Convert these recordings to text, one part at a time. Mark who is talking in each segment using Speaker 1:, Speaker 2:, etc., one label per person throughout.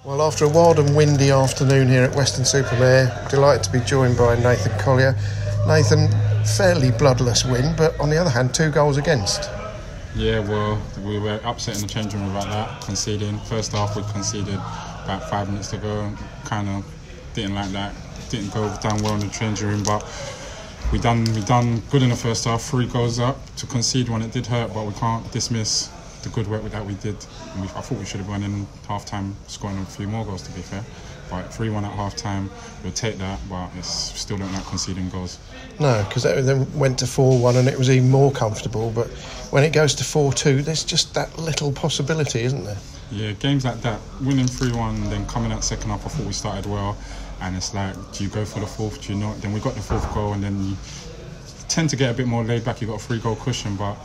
Speaker 1: Well, after a wild and windy afternoon here at Weston-super-Mare, delighted to be joined by Nathan Collier. Nathan, fairly bloodless win, but on the other hand, 2 goals against.
Speaker 2: Yeah, well, we were upset in the changing room about that, conceding. First half, we conceded about 5 minutes to go. Kind of didn't like that. Didn't go down well in the changing room, but we done good in the first half. 3 goals up. To concede one, it did hurt, but we can't dismiss the good work that we did. I thought we should have won in half-time, scoring a few more goals, to be fair. But 3-1 at half-time, we'll take that, but it's still don't like conceding goals.
Speaker 1: No, because they then went to 4-1 and it was even more comfortable. But when it goes to 4-2, there's just that little possibility, isn't there?
Speaker 2: Yeah, games like that, winning 3-1 and then coming out second half, I thought we started well. And it's like, do you go for the fourth, do you not? Then we got the 4th goal and then you tend to get a bit more laid back. You've got a 3-goal cushion, but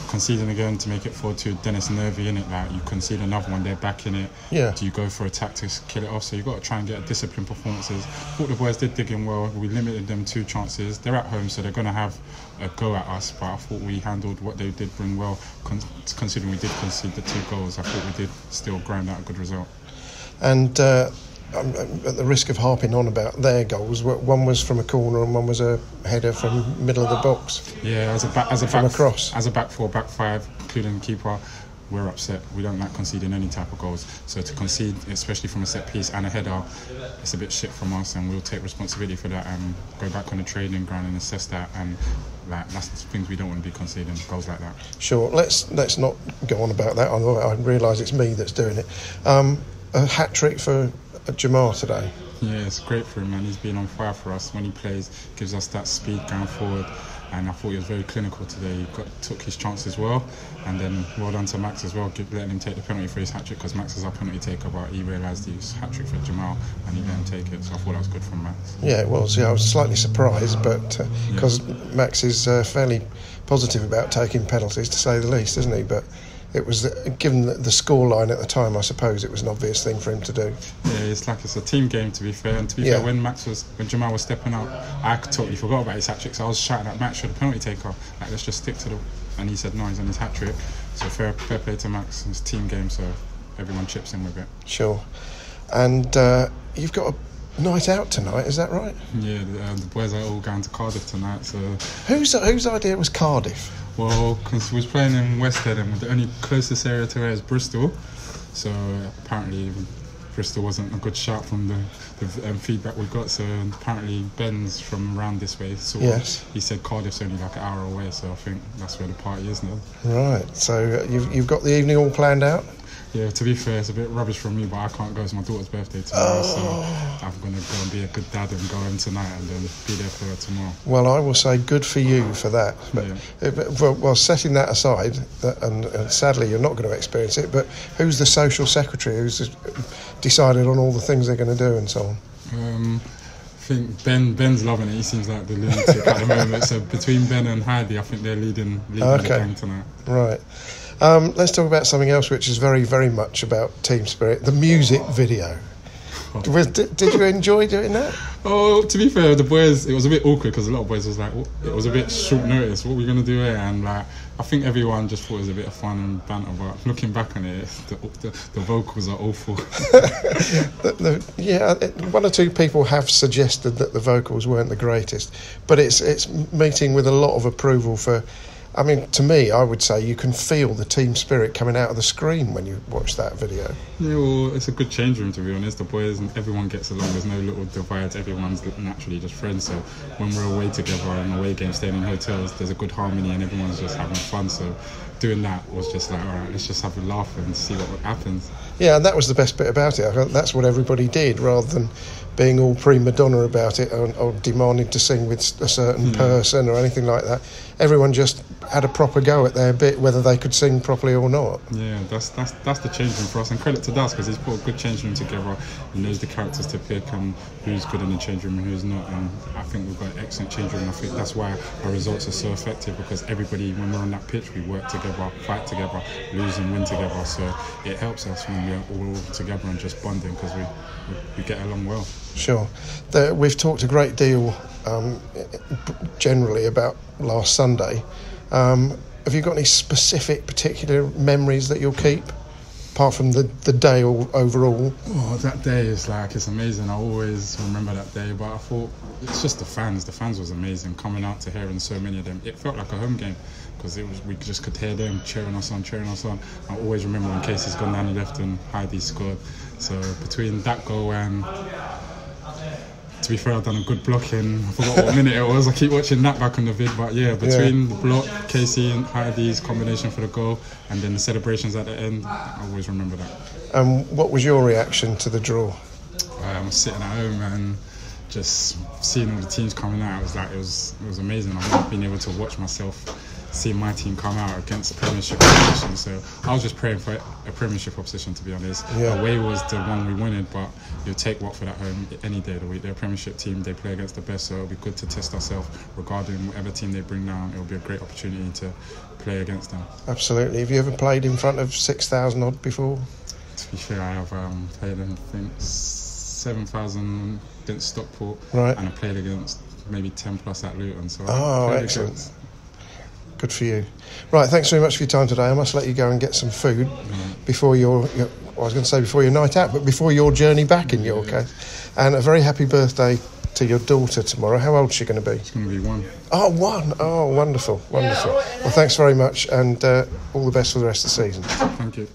Speaker 2: conceding again to make it 4-2, then it's nervy, innit? Like, you concede another one, they're back in it.
Speaker 1: Yeah.
Speaker 2: Do you go for attack to kill it off? So you've got to try and get disciplined performances. I thought the boys did dig in well. We limited them 2 chances. They're at home, so they're going to have a go at us, but I thought we handled what they did bring well. Considering we did concede the 2 goals, I thought we did still grind out a good result.
Speaker 1: And at the risk of harping on about their goals, one was from a corner and one was a header from middle of the box.
Speaker 2: Yeah, as a back 4, back 5, including the keeper, we're upset. We don't like conceding any type of goals. So to concede, especially from a set piece and a header, it's a bit shit from us, and we'll take responsibility for that and go back on the training ground and assess that. And like, that's the things we don't want to be conceding, goals like that. Sure,
Speaker 1: let's not go on about that. I realise it's me that's doing it. A hat-trick for Jamal today.
Speaker 2: Yeah, it's great for him, man. He's been on fire for us when he plays, gives us that speed going forward, and I thought he was very clinical today. He took his chances well, and then well done to Max as well, letting him take the penalty for his hat-trick, because Max is our penalty taker, but he realised he was hat-trick for Jamal and he let him take it, so I thought that was good from Max.
Speaker 1: Yeah, it was. Yeah, I was slightly surprised, but because Max is fairly positive about taking penalties, to say the least, isn't he? But it was, given the scoreline at the time, I suppose it was an obvious thing for him to do.
Speaker 2: Yeah, it's a team game, to be fair. And to be fair, when Jamal was stepping up, I totally forgot about his hat-trick. So I was shouting at Max for the penalty taker, like, let's just stick to the. And he said no, he's on his hat-trick. So fair play to Max. It's a team game, so everyone chips in with it.
Speaker 1: Sure. And you've got a night out tonight, is that right?
Speaker 2: Yeah, the boys are all going to Cardiff tonight. So
Speaker 1: whose idea was Cardiff?
Speaker 2: Well, because we was playing in Westhead, and the only closest area to there is Bristol. So apparently Bristol wasn't a good shout from the feedback we got. So apparently Ben's from around this way. So he said Cardiff's only like an hour away. So I think that's where the party is now.
Speaker 1: Right. So you've got the evening all planned out?
Speaker 2: Yeah, to be fair, it's a bit rubbish from me, but I can't go. It's my daughter's birthday tomorrow, so I'm going to go and be a good dad and go home tonight and then be there for her tomorrow. Well,
Speaker 1: I will say good for you for that. But well, setting that aside, and sadly you're not going to experience it, but who's the social secretary who's decided on all the things they're going to do and so on?
Speaker 2: I think Ben's loving it. He seems like the lunatic at the moment. So between Ben and Heidi, I think they're leading the game tonight.
Speaker 1: Right. Let's talk about something else which is very, very much about team spirit, the music video. Did you enjoy doing that?
Speaker 2: Oh, to be fair, the boys, it was a bit awkward because a lot of boys was like, it was a bit short notice, what are we going to do here? And like, I think everyone just thought it was a bit of fun and banter, but looking back on it, the vocals are awful. One
Speaker 1: or 2 people have suggested that the vocals weren't the greatest, but it's meeting with a lot of approval for. I mean, to me, I would say you can feel the team spirit coming out of the screen when you watch that video.
Speaker 2: Yeah, well, it's a good change room, to be honest. The boys, everyone gets along. There's no little divides. Everyone's naturally just friends. So when we're away together and away games, staying in hotels, there's a good harmony and everyone's just having fun. So doing that was just like, all right, let's just have a laugh and see what happens.
Speaker 1: Yeah, and that was the best bit about it. I think that's what everybody did, rather than being all prima donna about it or demanding to sing with a certain person or anything like that. Everyone just had a proper go at their bit, whether they could sing properly or not.
Speaker 2: Yeah, that's the change room for us, and credit to Das because he's put a good change room together. He knows the characters to pick and who's good in the change room and who's not, and I think we've got an excellent change room. I think that's why our results are so effective, because everybody, when we're on that pitch, we work together, fight together, lose and win together. So it helps us when we're all together and just bonding, because we get along well.
Speaker 1: Sure. We've talked a great deal generally about last Sunday. Have you got any specific, particular memories that you'll keep? apart from the day overall?
Speaker 2: Oh, that day is it's amazing. I always remember that day, but I thought it's just the fans. The fans was amazing, coming out to hearing so many of them. It felt like a home game because we just could hear them cheering us on. I always remember when Casey's gone down the left and Heidi scored. So between that goal and, to be fair, I've done a good blocking. I forgot what minute it was. I keep watching that back on the vid, but yeah, between the block, Casey and Heidi's combination for the goal, and then the celebrations at the end, I always remember that.
Speaker 1: What was your reaction to the draw?
Speaker 2: I was sitting at home and just seeing all the teams coming out. It was amazing. I've not been able to watch myself seeing my team come out against Premiership opposition. So I was just praying for a Premiership opposition, to be honest.
Speaker 1: Yeah.
Speaker 2: Away was the one we wanted, but you'll take Watford at home any day of the week. They're a Premiership team. They play against the best, so it'll be good to test ourselves regarding whatever team they bring down. It'll be a great opportunity to play against them.
Speaker 1: Absolutely. Have you ever played in front of 6,000 odd before?
Speaker 2: To be fair, I have played, I think, 7,000 against Stockport,
Speaker 1: right,
Speaker 2: and I played against maybe 10 plus at Luton. So
Speaker 1: excellent. Good for you. Right, thanks very much for your time today. I must let you go and get some food before your I was going to say before your night out, but before your journey back in your case. And a very happy birthday to your daughter tomorrow. How old is she going to be?
Speaker 2: It's going to be 1.
Speaker 1: Oh, 1. Oh, wonderful. Well, thanks very much, and all the best for the rest of the season.
Speaker 2: Thank you.